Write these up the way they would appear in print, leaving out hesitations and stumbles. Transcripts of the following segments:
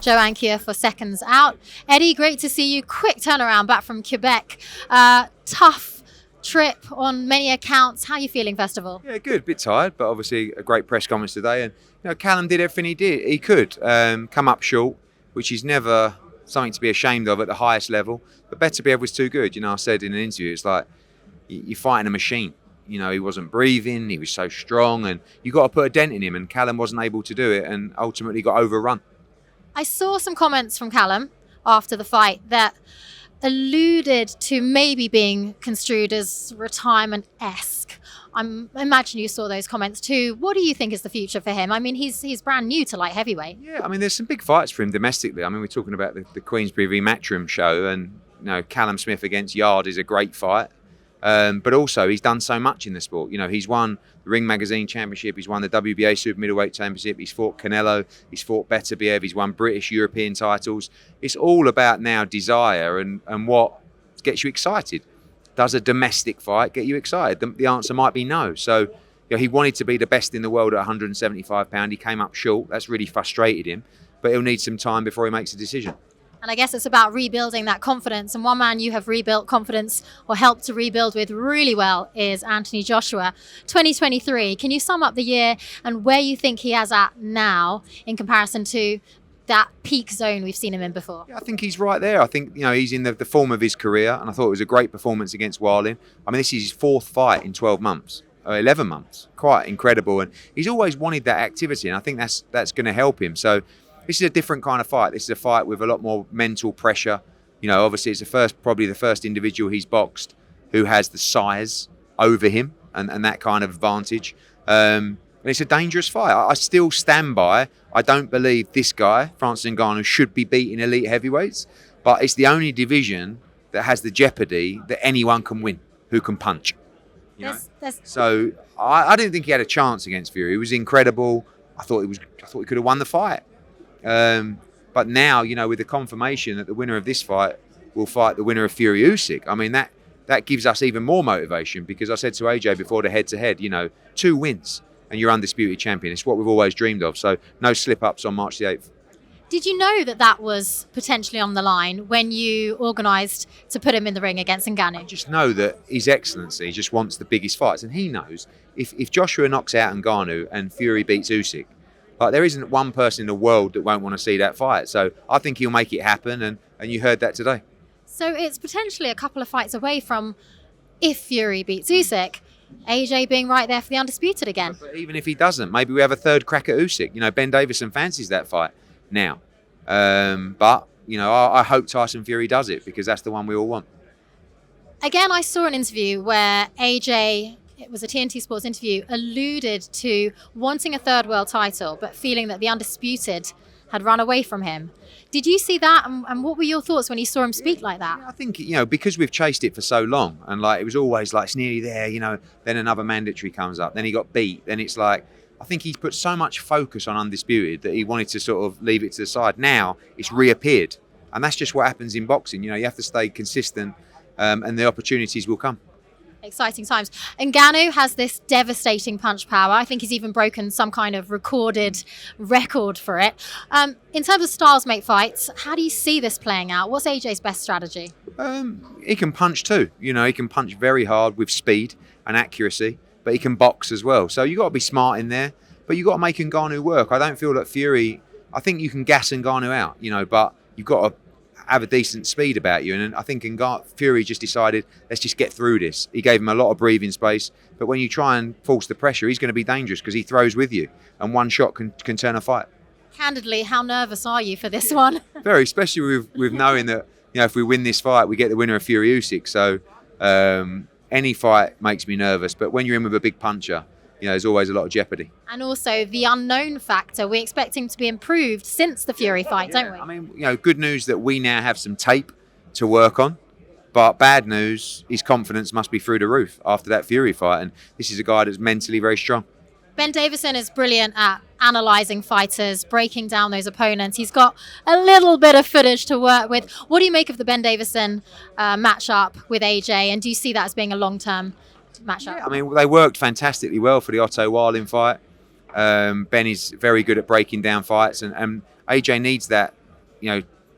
Jo Ankier for Seconds Out. Eddie, great to see you. Quick turnaround back from Quebec. Tough trip on many accounts. How are you feeling, first of all? Yeah, good. A bit tired, but obviously a great press conference today. And Callum did everything he could. Come up short, which is never something to be ashamed of at the highest level. But Beterbiev was too good. I said in an interview, it's like you're fighting a machine. He wasn't breathing. He was so strong, and you got to put a dent in him. And Callum wasn't able to do it, and ultimately got overrun. I saw some comments from Callum after the fight that alluded to maybe being construed as retirement-esque. I imagine you saw those comments too. What do you think is the future for him? I mean, he's brand new to light heavyweight. Yeah, there's some big fights for him domestically. We're talking about the Queensbury Rematch Room show, and Callum Smith against Yard is a great fight. But also, he's done so much in the sport. He's won the Ring Magazine Championship, he's won the WBA Super Middleweight Championship, he's fought Canelo, he's fought Beterbiev, he's won British, European titles. It's all about now desire and what gets you excited. Does a domestic fight get you excited? The answer might be no. So he wanted to be the best in the world at £175. He came up short. That's really frustrated him. But he'll need some time before he makes a decision. And I guess it's about rebuilding that confidence. And one man you have rebuilt confidence or helped to rebuild with really well is Anthony Joshua. 2023, can you sum up the year and where you think he is at now in comparison to that peak zone we've seen him in before? Yeah, I think he's right there. I think he's in the form of his career, and I thought it was a great performance against Wilding. This is his 4th fight in 12 months. 11 months. Quite incredible. And he's always wanted that activity, and I think that's going to help him. So this is a different kind of fight. This is a fight with a lot more mental pressure. Obviously it's probably the first individual he's boxed who has the size over him and that kind of advantage. And it's a dangerous fight. I still stand by, I don't believe this guy, Francis Ngannou, should be beating elite heavyweights, but it's the only division that has the jeopardy that anyone can win, who can punch. So I didn't think he had a chance against Fury. He was incredible. I thought he could have won the fight. But now, with the confirmation that the winner of this fight will fight the winner of Fury Usyk, that gives us even more motivation, because I said to AJ before the head-to-head, 2 wins and you're undisputed champion. It's what we've always dreamed of. So no slip-ups on March the 8th. Did you know that was potentially on the line when you organised to put him in the ring against Ngannou? I just know that His Excellency just wants the biggest fights, and he knows if Joshua knocks out Ngannou and Fury beats Usyk, there isn't one person in the world that won't want to see that fight. So I think he'll make it happen, and you heard that today. So it's potentially a couple of fights away from, if Fury beats Usyk, AJ being right there for the undisputed again. But even if he doesn't, maybe we have a third crack at Usyk. Ben Davison fancies that fight now. But I hope Tyson Fury does it, because that's the one we all want. Again, I saw an interview where AJ, it was a TNT Sports interview, alluded to wanting a third world title, but feeling that the undisputed had run away from him. Did you see that? And what were your thoughts when you saw him speak like that? I think, because we've chased it for so long, and it was always it's nearly there, then another mandatory comes up, then he got beat, then it's I think he's put so much focus on undisputed that he wanted to sort of leave it to the side. Now it's reappeared, and that's just what happens in boxing. You have to stay consistent, and the opportunities will come. Exciting times. Ngannou has this devastating punch power. I think he's even broken some kind of recorded record for it. In terms of styles make fights, how do you see this playing out? What's AJ's best strategy? He can punch too. He can punch very hard with speed and accuracy, but he can box as well. So you've got to be smart in there, but you've got to make Ngannou work. I don't feel that Fury, I think you can gas Ngannou out, but you've got to have a decent speed about you. And I think Fury just decided, let's just get through this. He gave him a lot of breathing space, but when you try and force the pressure, he's going to be dangerous because he throws with you, and one shot can turn a fight. Candidly, how nervous are you for this one? Very, especially with knowing that if we win this fight, we get the winner of Fury Usyk. So any fight makes me nervous, but when you're in with a big puncher, there's always a lot of jeopardy. And also the unknown factor. We expect him to be improved since the Fury fight, don't we? Good news that we now have some tape to work on, but bad news, his confidence must be through the roof after that Fury fight, and this is a guy that's mentally very strong. Benn Davison is brilliant at analysing fighters, breaking down those opponents. He's got a little bit of footage to work with. What do you make of the Benn Davison matchup with AJ, and do you see that as being a long-term matchup? Yeah, they worked fantastically well for the Otto Wilding fight. Ben is very good at breaking down fights, and AJ needs that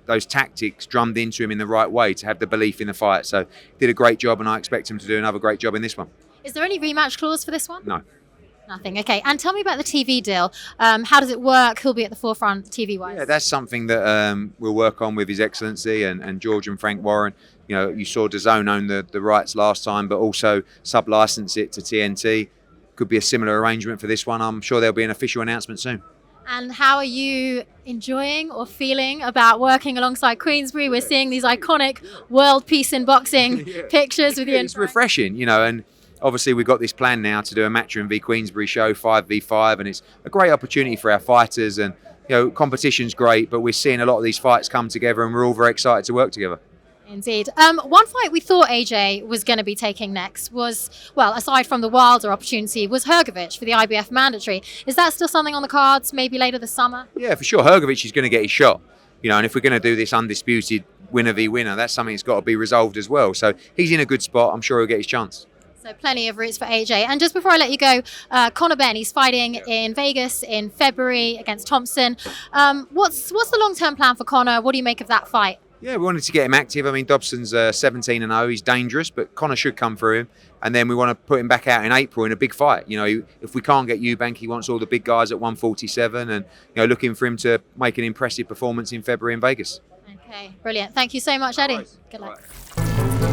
those tactics drummed into him in the right way to have the belief in the fight. So did a great job, and I expect him to do another great job in this one. Is there any rematch clause for this one? No. Nothing. Okay. And tell me about the TV deal. How does it work? Who'll be at the forefront TV-wise? Yeah, that's something that we'll work on with His Excellency and George and Frank Warren. You saw DAZN own the rights last time, but also sub-license it to TNT. Could be a similar arrangement for this one. I'm sure there'll be an official announcement soon. And how are you enjoying or feeling about working alongside Queensberry? We're seeing these iconic world peace in boxing pictures with you. It's refreshing, and obviously we've got this plan now to do a Matchroom v Queensberry show, 5v5, and it's a great opportunity for our fighters. And competition's great, but we're seeing a lot of these fights come together, and we're all very excited to work together. Indeed. One fight we thought AJ was going to be taking next was, well, aside from the Wilder opportunity, was Hrgovic for the IBF mandatory. Is that still something on the cards, maybe later this summer? Yeah, for sure. Hrgovic is going to get his shot. And if we're going to do this undisputed winner v winner, that's something that's got to be resolved as well. So he's in a good spot. I'm sure he'll get his chance. So plenty of routes for AJ. And just before I let you go, Conor Benn, he's fighting in Vegas in February against Thompson. What's the long-term plan for Conor? What do you make of that fight? Yeah, we wanted to get him active. I mean, Dobson's 17-0. He's dangerous, but Conor should come through him. And then we want to put him back out in April in a big fight. If we can't get Eubank, he wants all the big guys at 147, and looking for him to make an impressive performance in February in Vegas. Okay, brilliant. Thank you so much, Eddie. Good luck.